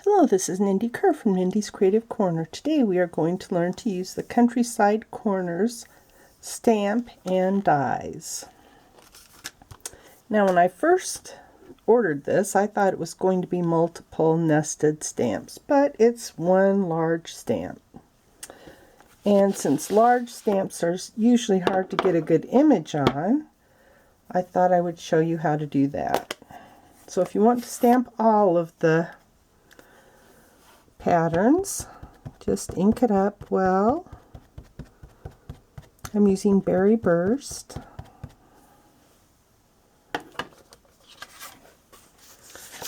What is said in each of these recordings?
Hello, this is Nindy Kerr from Nindy's Creative Corner. Today we are going to learn to use the Countryside Corners stamp and dies. Now when I first ordered this, I thought it was going to be multiple nested stamps, but it's one large stamp. And since large stamps are usually hard to get a good image on, I thought I would show you how to do that. So if you want to stamp all of the patterns, just ink it up well. I'm using Berry Burst.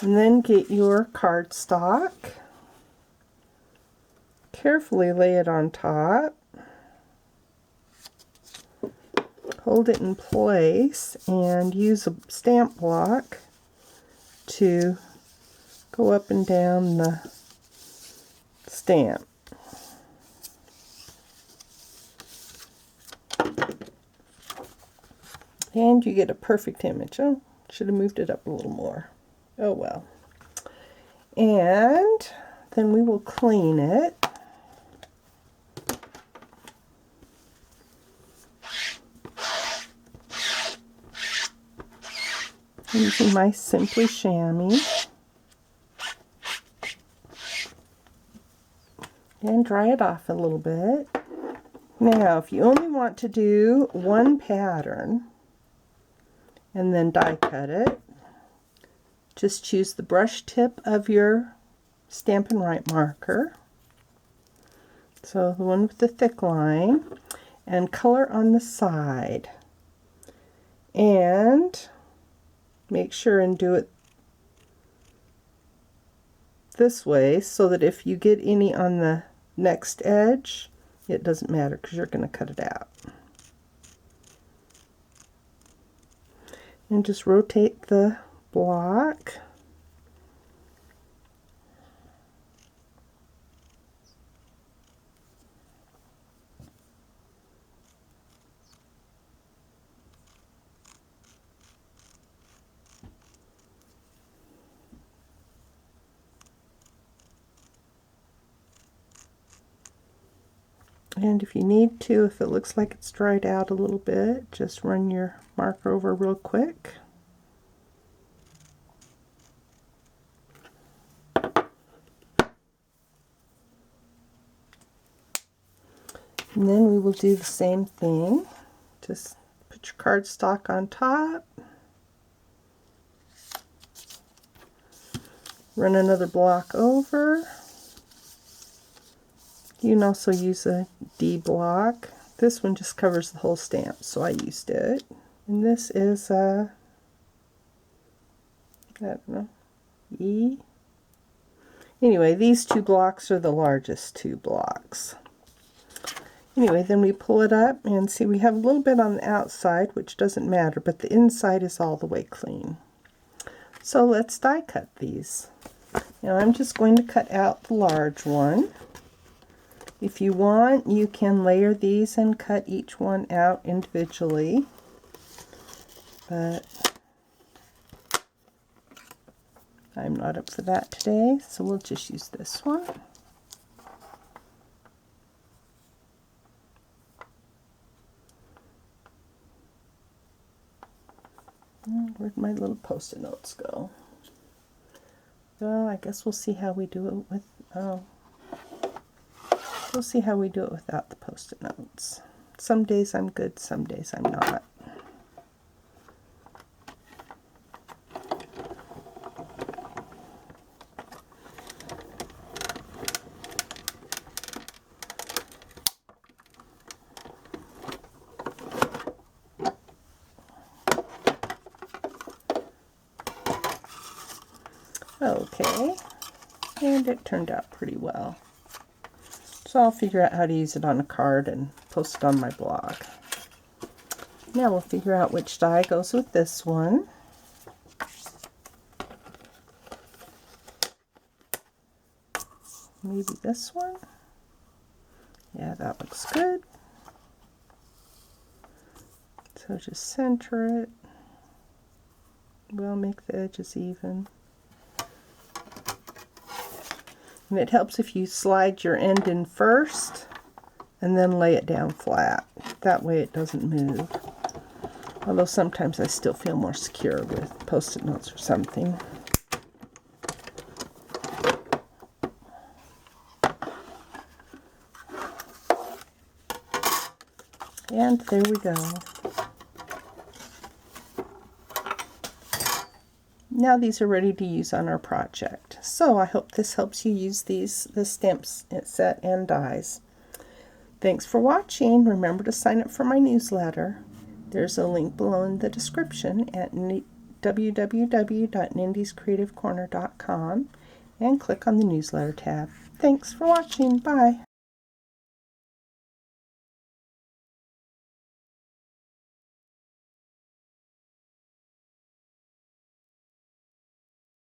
And then get your cardstock. Carefully lay it on top. Hold it in place and use a stamp block to go up and down the stamp. And you get a perfect image. Oh, should have moved it up a little more. Oh well. And then we will clean it. I'm using my Simply Chamois. And dry it off a little bit. Now, if you only want to do one pattern and then die cut it, just choose the brush tip of your Stampin' Right marker, so the one with the thick line, and color on the side. And make sure and do it this way so that if you get any on the next edge, it doesn't matter because you're going to cut it out. And just rotate the block. And if you need to, if it looks like it's dried out a little bit, just run your marker over real quick. And then we will do the same thing. Just put your cardstock on top. Run another block over. You can also use a D block. This one just covers the whole stamp, so I used it. And this is a, I don't know, E. Anyway, these two blocks are the largest two blocks. Anyway, then we pull it up and see we have a little bit on the outside, which doesn't matter, but the inside is all the way clean. So let's die cut these. Now I'm just going to cut out the large one. If you want, you can layer these and cut each one out individually, but I'm not up for that today, so we'll just use this one. Where'd my little Post-it notes go? Well, I guess we'll see how we do it with, we'll see how we do it without the Post-it notes. Some days I'm good, some days I'm not. Okay, and it turned out pretty well. So I'll figure out how to use it on a card and post it on my blog. Now we'll figure out which die goes with this one. Maybe this one. Yeah, that looks good. So just center it. We'll make the edges even. And it helps if you slide your end in first and then lay it down flat. That way it doesn't move. Although sometimes I still feel more secure with Post-it notes or something. And there we go. Now these are ready to use on our project. So I hope this helps you use the stamps set and dies. Thanks for watching. Remember to sign up for my newsletter. There's a link below in the description at www.nindiescreativecorner.com and click on the newsletter tab. Thanks for watching. Bye.